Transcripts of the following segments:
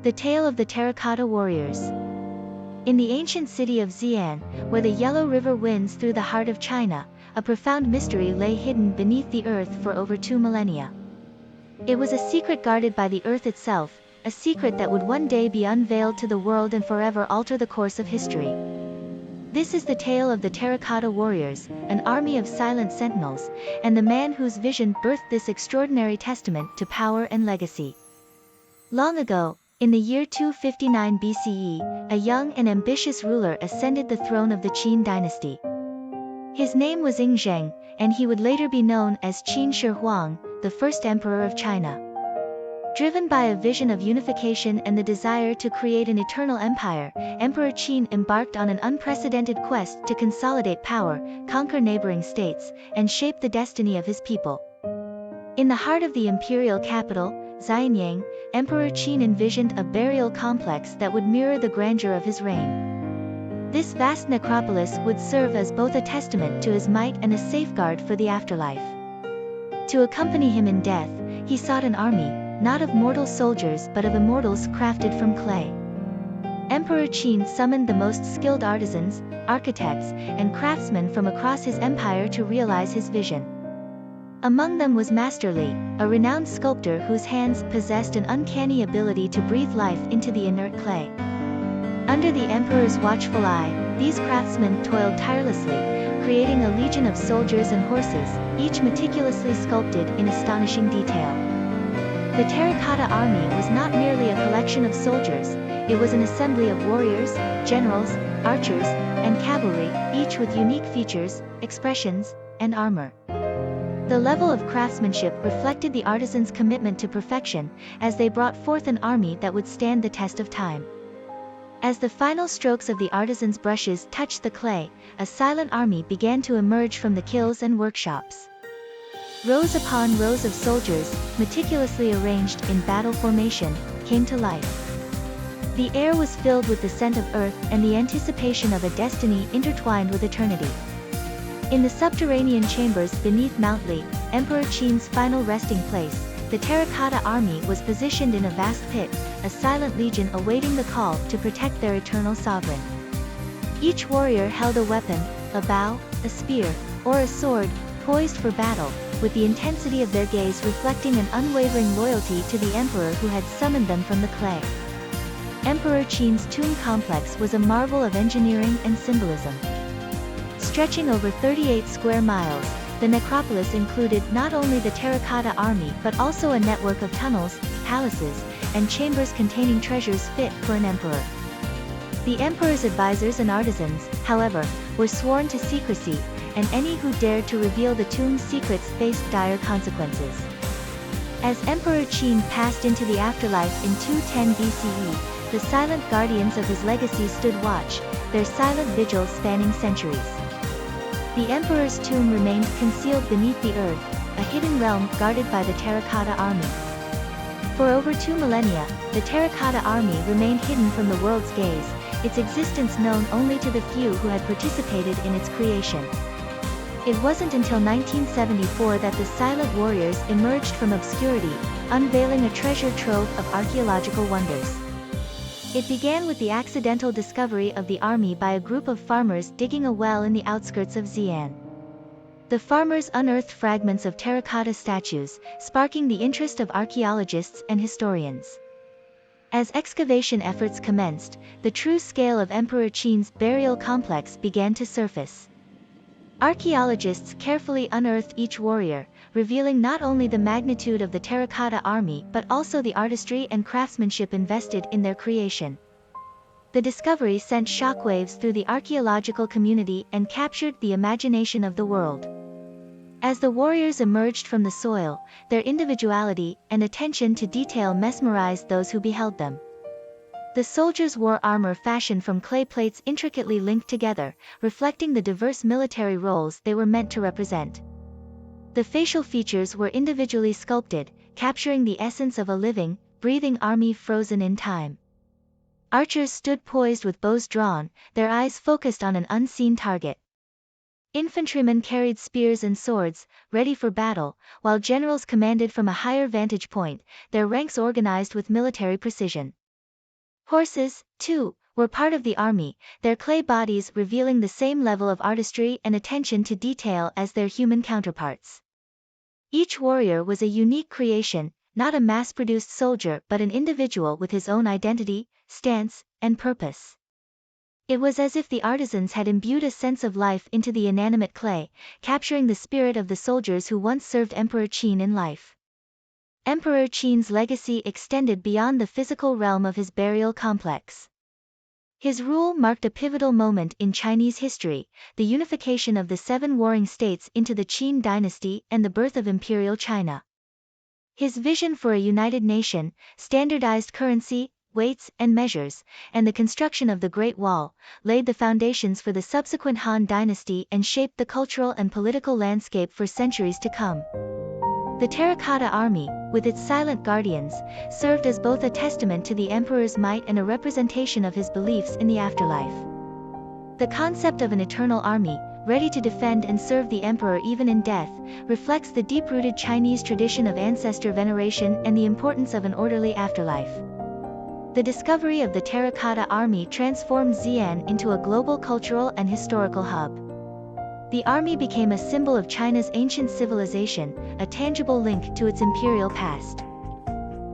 The Tale of the Terracotta Warriors. In the ancient city of Xi'an, where the Yellow River winds through the heart of China, a profound mystery lay hidden beneath the earth for over 2 millennia. It was a secret guarded by the earth itself, a secret that would one day be unveiled to the world and forever alter the course of history. This is the tale of the Terracotta Warriors, an army of silent sentinels, and the man whose vision birthed this extraordinary testament to power and legacy. Long ago, in the year 259 BCE, a young and ambitious ruler ascended the throne of the Qin dynasty. His name was Ing Zheng, and he would later be known as Qin Shi Huang, the first emperor of China. Driven by a vision of unification and the desire to create an eternal empire, Emperor Qin embarked on an unprecedented quest to consolidate power, conquer neighboring states, and shape the destiny of his people. In the heart of the imperial capital, Xianyang, Emperor Qin envisioned a burial complex that would mirror the grandeur of his reign. This vast necropolis would serve as both a testament to his might and a safeguard for the afterlife. To accompany him in death, he sought an army, not of mortal soldiers but of immortals crafted from clay. Emperor Qin summoned the most skilled artisans, architects, and craftsmen from across his empire to realize his vision. Among them was Master Li, a renowned sculptor whose hands possessed an uncanny ability to breathe life into the inert clay. Under the emperor's watchful eye, these craftsmen toiled tirelessly, creating a legion of soldiers and horses, each meticulously sculpted in astonishing detail. The Terracotta Army was not merely a collection of soldiers, it was an assembly of warriors, generals, archers, and cavalry, each with unique features, expressions, and armor. The level of craftsmanship reflected the artisans' commitment to perfection, as they brought forth an army that would stand the test of time. As the final strokes of the artisans' brushes touched the clay, a silent army began to emerge from the kilns and workshops. Rows upon rows of soldiers, meticulously arranged in battle formation, came to life. The air was filled with the scent of earth and the anticipation of a destiny intertwined with eternity. In the subterranean chambers beneath Mount Li, Emperor Qin's final resting place, the Terracotta Army was positioned in a vast pit, a silent legion awaiting the call to protect their eternal sovereign. Each warrior held a weapon, a bow, a spear, or a sword, poised for battle, with the intensity of their gaze reflecting an unwavering loyalty to the emperor who had summoned them from the clay. Emperor Qin's tomb complex was a marvel of engineering and symbolism. Stretching over 38 square miles, the necropolis included not only the Terracotta Army but also a network of tunnels, palaces, and chambers containing treasures fit for an emperor. The emperor's advisors and artisans, however, were sworn to secrecy, and any who dared to reveal the tomb's secrets faced dire consequences. As Emperor Qin passed into the afterlife in 210 BCE, the silent guardians of his legacy stood watch, their silent vigil spanning centuries. The emperor's tomb remained concealed beneath the earth, a hidden realm guarded by the Terracotta Army. For over 2 millennia, the Terracotta Army remained hidden from the world's gaze, its existence known only to the few who had participated in its creation. It wasn't until 1974 that the silent warriors emerged from obscurity, unveiling a treasure trove of archaeological wonders. It began with the accidental discovery of the army by a group of farmers digging a well in the outskirts of Xi'an. The farmers unearthed fragments of terracotta statues, sparking the interest of archaeologists and historians. As excavation efforts commenced, the true scale of Emperor Qin's burial complex began to surface. Archaeologists carefully unearthed each warrior, revealing not only the magnitude of the Terracotta Army but also the artistry and craftsmanship invested in their creation. The discovery sent shockwaves through the archaeological community and captured the imagination of the world. As the warriors emerged from the soil, their individuality and attention to detail mesmerized those who beheld them. The soldiers wore armor fashioned from clay plates intricately linked together, reflecting the diverse military roles they were meant to represent. The facial features were individually sculpted, capturing the essence of a living, breathing army frozen in time. Archers stood poised with bows drawn, their eyes focused on an unseen target. Infantrymen carried spears and swords, ready for battle, while generals commanded from a higher vantage point, their ranks organized with military precision. Horses, too, were part of the army, their clay bodies revealing the same level of artistry and attention to detail as their human counterparts. Each warrior was a unique creation, not a mass-produced soldier but an individual with his own identity, stance, and purpose. It was as if the artisans had imbued a sense of life into the inanimate clay, capturing the spirit of the soldiers who once served Emperor Qin in life. Emperor Qin's legacy extended beyond the physical realm of his burial complex. His rule marked a pivotal moment in Chinese history, the unification of the 7 warring states into the Qin dynasty and the birth of Imperial China. His vision for a united nation, standardized currency, weights and measures, and the construction of the Great Wall, laid the foundations for the subsequent Han dynasty and shaped the cultural and political landscape for centuries to come. The Terracotta Army, with its silent guardians, served as both a testament to the emperor's might and a representation of his beliefs in the afterlife. The concept of an eternal army, ready to defend and serve the emperor even in death, reflects the deep-rooted Chinese tradition of ancestor veneration and the importance of an orderly afterlife. The discovery of the Terracotta Army transformed Xi'an into a global cultural and historical hub. The army became a symbol of China's ancient civilization, a tangible link to its imperial past.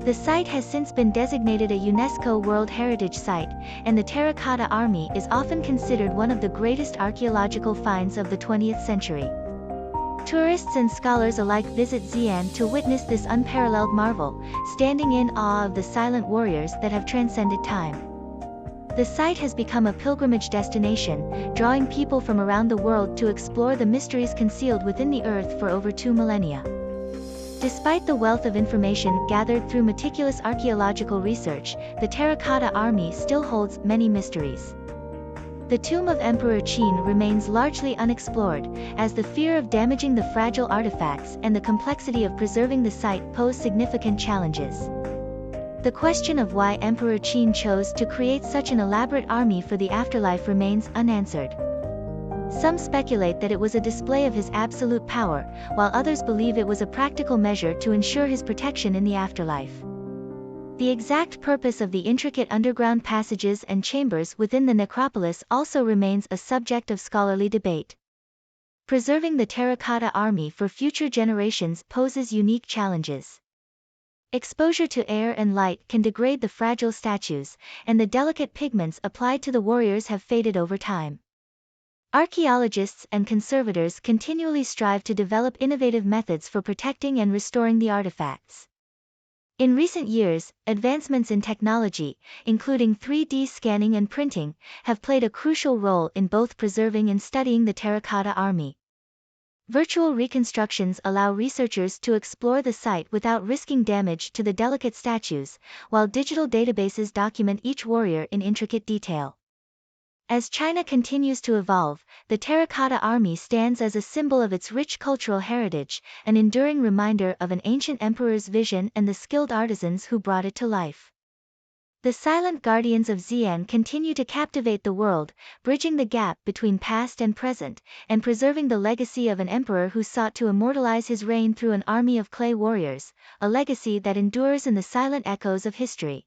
The site has since been designated a UNESCO World Heritage Site, and the Terracotta Army is often considered one of the greatest archaeological finds of the 20th century. Tourists and scholars alike visit Xi'an to witness this unparalleled marvel, standing in awe of the silent warriors that have transcended time. The site has become a pilgrimage destination, drawing people from around the world to explore the mysteries concealed within the earth for over 2 millennia. Despite the wealth of information gathered through meticulous archaeological research, the Terracotta Army still holds many mysteries. The tomb of Emperor Qin remains largely unexplored, as the fear of damaging the fragile artifacts and the complexity of preserving the site pose significant challenges. The question of why Emperor Qin chose to create such an elaborate army for the afterlife remains unanswered. Some speculate that it was a display of his absolute power, while others believe it was a practical measure to ensure his protection in the afterlife. The exact purpose of the intricate underground passages and chambers within the necropolis also remains a subject of scholarly debate. Preserving the Terracotta Army for future generations poses unique challenges. Exposure to air and light can degrade the fragile statues, and the delicate pigments applied to the warriors have faded over time. Archaeologists and conservators continually strive to develop innovative methods for protecting and restoring the artifacts. In recent years, advancements in technology, including 3D scanning and printing, have played a crucial role in both preserving and studying the Terracotta Army. Virtual reconstructions allow researchers to explore the site without risking damage to the delicate statues, while digital databases document each warrior in intricate detail. As China continues to evolve, the Terracotta Army stands as a symbol of its rich cultural heritage, an enduring reminder of an ancient emperor's vision and the skilled artisans who brought it to life. The silent guardians of Xi'an continue to captivate the world, bridging the gap between past and present, and preserving the legacy of an emperor who sought to immortalize his reign through an army of clay warriors, a legacy that endures in the silent echoes of history.